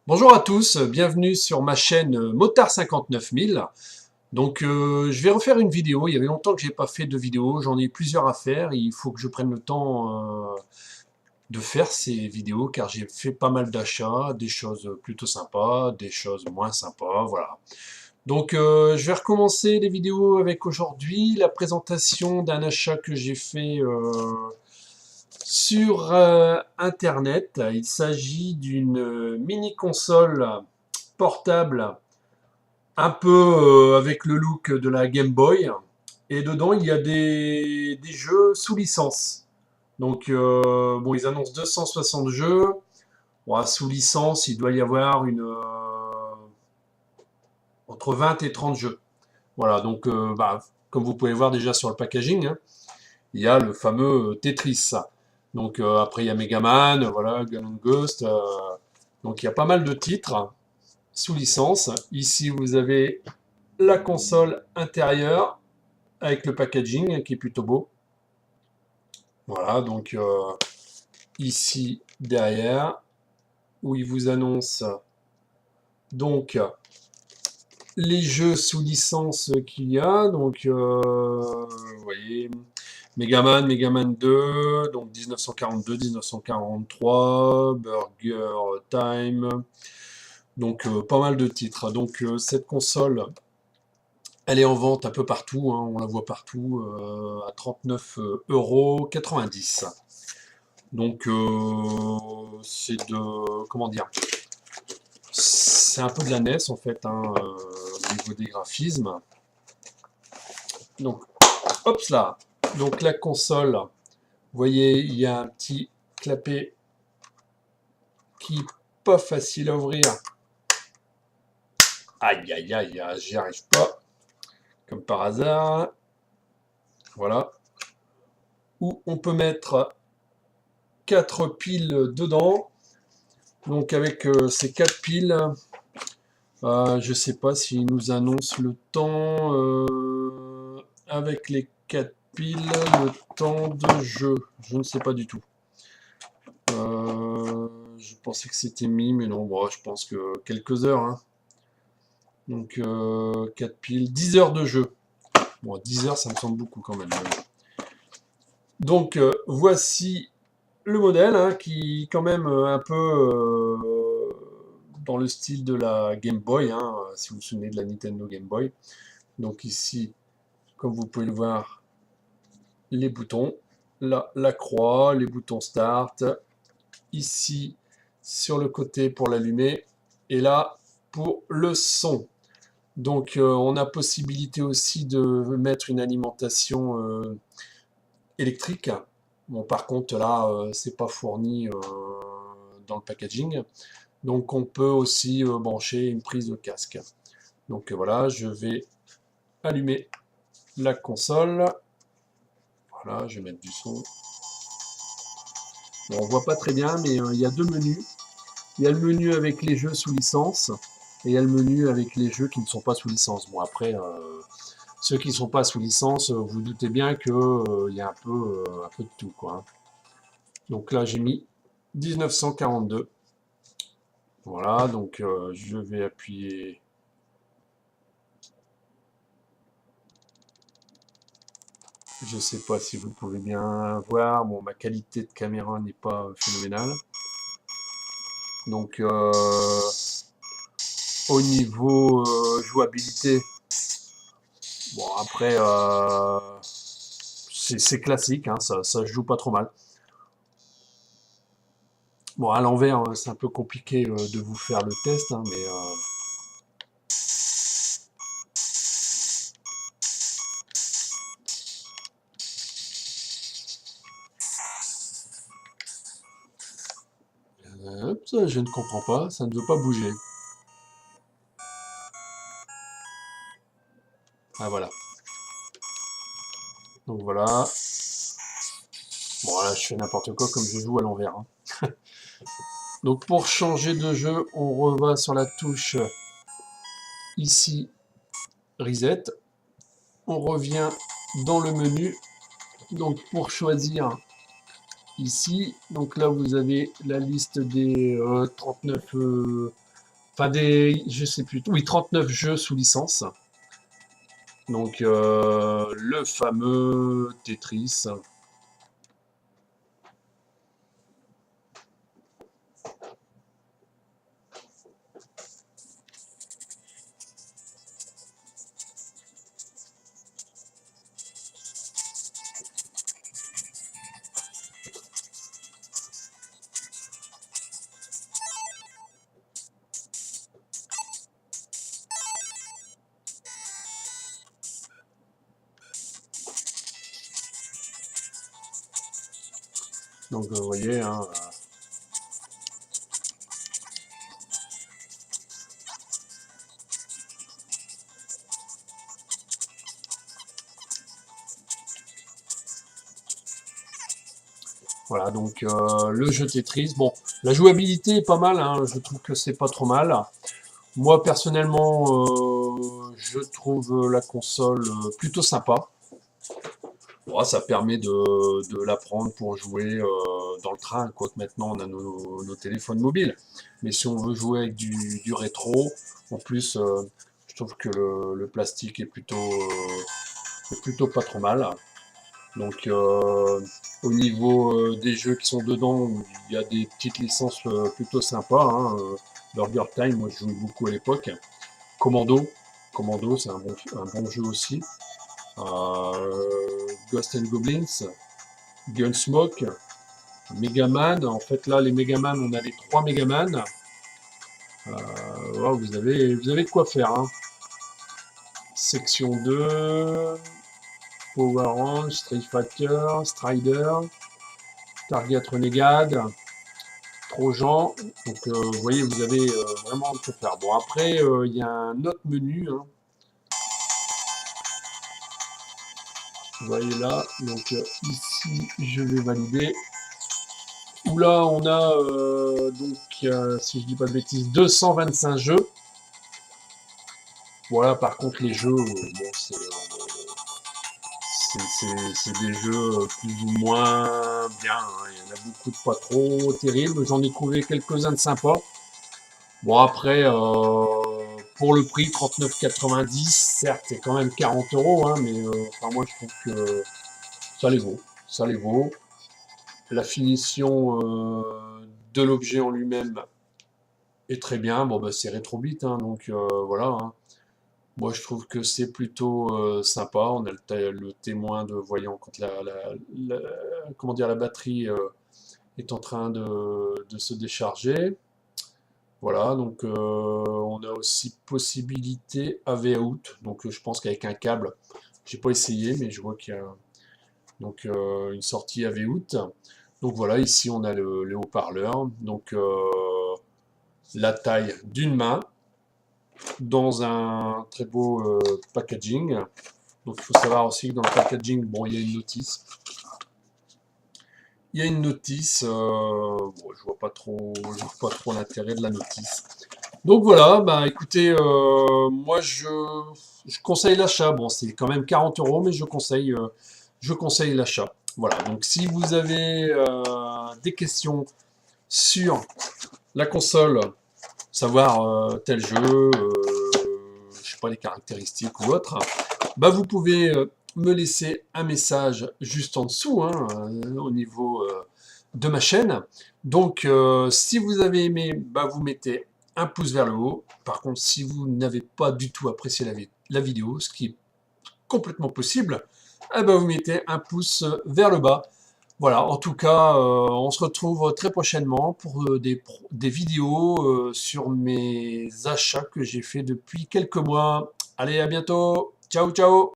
Bonjour à tous, bienvenue sur ma chaîne Motard 59000. Je vais refaire une vidéo. Il y avait longtemps que j'ai pas fait de vidéo, j'en ai plusieurs à faire. Il faut que je prenne le temps de faire ces vidéos car j'ai fait pas mal d'achats, des choses plutôt sympas, des choses moins sympas, voilà. Je vais recommencer les vidéos avec aujourd'hui la présentation d'un achat que j'ai fait sur Internet. Il s'agit d'une mini console portable un peu avec le look de la Game Boy. Et dedans, il y a des jeux sous licence. Bon, ils annoncent 260 jeux. Bon, sous licence, il doit y avoir entre 20 et 30 jeux. Voilà, comme vous pouvez voir déjà sur le packaging, hein, il y a le fameux Tetris. Après, il y a Megaman, voilà, Gun and Ghost. Donc il y a pas mal de titres sous licence. Ici, vous avez la console intérieure avec le packaging qui est plutôt beau. Voilà, ici derrière, où il vous annonce donc les jeux sous licence qu'il y a. Vous voyez, Megaman 2, donc 1942, 1943, Burger Time. Pas mal de titres. Cette console, elle est en vente un peu partout, hein, on la voit partout, à 39,90 €. C'est de... Comment dire? C'est un peu de la NES en fait, hein, au niveau des graphismes. Donc, hop là. Donc la console, vous voyez, il y a un petit clapet qui n'est pas facile à ouvrir. Aïe, aïe, aïe, j'y arrive pas. Comme par hasard. Voilà. Où on peut mettre 4 piles dedans. Donc avec ces 4 piles, je sais pas s'il nous annonce le temps avec les 4 piles, le temps de jeu. Je ne sais pas du tout. Je pensais que c'était mis, mais non, bon, je pense que quelques heures, hein. 4 piles, 10 heures de jeu. Bon, 10 heures, ça me semble beaucoup quand même. Voici le modèle, hein, qui quand même un peu dans le style de la Game Boy, hein, si vous vous souvenez de la Nintendo Game Boy. Donc ici, comme vous pouvez le voir, les boutons, là la croix, les boutons Start, ici sur le côté pour l'allumer, et là pour le son. On a possibilité aussi de mettre une alimentation électrique. Bon, par contre, là, c'est pas fourni dans le packaging. Donc, on peut aussi brancher une prise de casque. Voilà, je vais allumer la console. Voilà, je vais mettre du son. Bon, on voit pas très bien, mais il y a deux menus. Il y a le menu avec les jeux sous licence et il y a le menu avec les jeux qui ne sont pas sous licence. Bon, après, ceux qui ne sont pas sous licence, vous doutez bien qu'il y a un peu de tout, quoi, hein. Donc là, j'ai mis 1942. Voilà, je vais appuyer. Je sais pas si vous pouvez bien voir. Bon, ma qualité de caméra n'est pas phénoménale. Donc, au niveau jouabilité, bon, après, c'est classique, hein, ça se joue pas trop mal. Bon, à l'envers, c'est un peu compliqué de vous faire le test, hein, hop, ça, je ne comprends pas, ça ne veut pas bouger. Ah, voilà. Donc voilà. Bon, là, je fais n'importe quoi comme je joue à l'envers, hein. Donc pour changer de jeu, on reva sur la touche ici, Reset. On revient dans le menu. Donc pour choisir ici, donc là vous avez la liste des 39 enfin je sais plus, oui, 39 jeux sous licence. Donc le fameux Tetris. Donc vous voyez, hein, voilà, donc le jeu Tetris. Bon, la jouabilité est pas mal, hein, je trouve que c'est pas trop mal. Moi personnellement, je trouve la console plutôt sympa. Bon, ça permet de la prendre pour jouer dans le train, quoique maintenant on a nos téléphones mobiles. Mais si on veut jouer avec du rétro, en plus, je trouve que le plastique est plutôt pas trop mal. Donc au niveau des jeux qui sont dedans, il y a des petites licences plutôt sympas, hein. Burger Time, moi je jouais beaucoup à l'époque. Commando, Commando c'est un bon jeu aussi. Ghost and Goblins, Gunsmoke, Megaman. En fait là les Megaman, on a les 3 Megaman. Wow, vous avez de quoi faire, hein. Section 2, Power Rangers, Street Fighter, Strider, Target Renegade, Trojan. Donc vous voyez, vous avez vraiment de quoi faire. Bon, après, il y a un autre menu, hein. Vous voyez là, donc ici, je vais valider. Où là, on a, donc, si je dis pas de bêtises, 225 jeux. Voilà, par contre, les jeux, bon, c'est des jeux plus ou moins bien, hein. Il y en a beaucoup de pas trop terribles. J'en ai trouvé quelques-uns de sympas. Bon, après, pour le prix, 39,90, certes, c'est quand même 40 €, hein, mais enfin, moi, je trouve que ça les vaut. Ça les vaut. La finition de l'objet en lui-même est très bien. Bon, bah, c'est Retrobit, hein, donc voilà, hein. Moi, je trouve que c'est plutôt sympa. On a le témoin de voyant quand comment dire, la batterie est en train de se décharger. Voilà, donc on a aussi possibilité AV out. Donc je pense qu'avec un câble, j'ai pas essayé, mais je vois qu'il y a donc une sortie AV out. Donc voilà, ici on a le haut-parleur. Donc la taille d'une main dans un très beau packaging. Donc il faut savoir aussi que dans le packaging, bon, il y a une notice. Il y a une notice. Bon, je vois pas trop l'intérêt de la notice. Donc voilà, bah écoutez, moi je conseille l'achat. Bon, c'est quand même 40 €, mais je conseille l'achat. Voilà, donc si vous avez des questions sur la console, savoir tel jeu, je sais pas les caractéristiques ou autre, bah vous pouvez me laisser un message juste en dessous, hein, au niveau de ma chaîne. Donc si vous avez aimé, bah vous mettez un pouce vers le haut. Par contre, si vous n'avez pas du tout apprécié la vidéo, ce qui est complètement possible, eh ben, vous mettez un pouce vers le bas. Voilà, en tout cas, on se retrouve très prochainement pour des vidéos sur mes achats que j'ai fait depuis quelques mois. Allez, à bientôt. Ciao, ciao.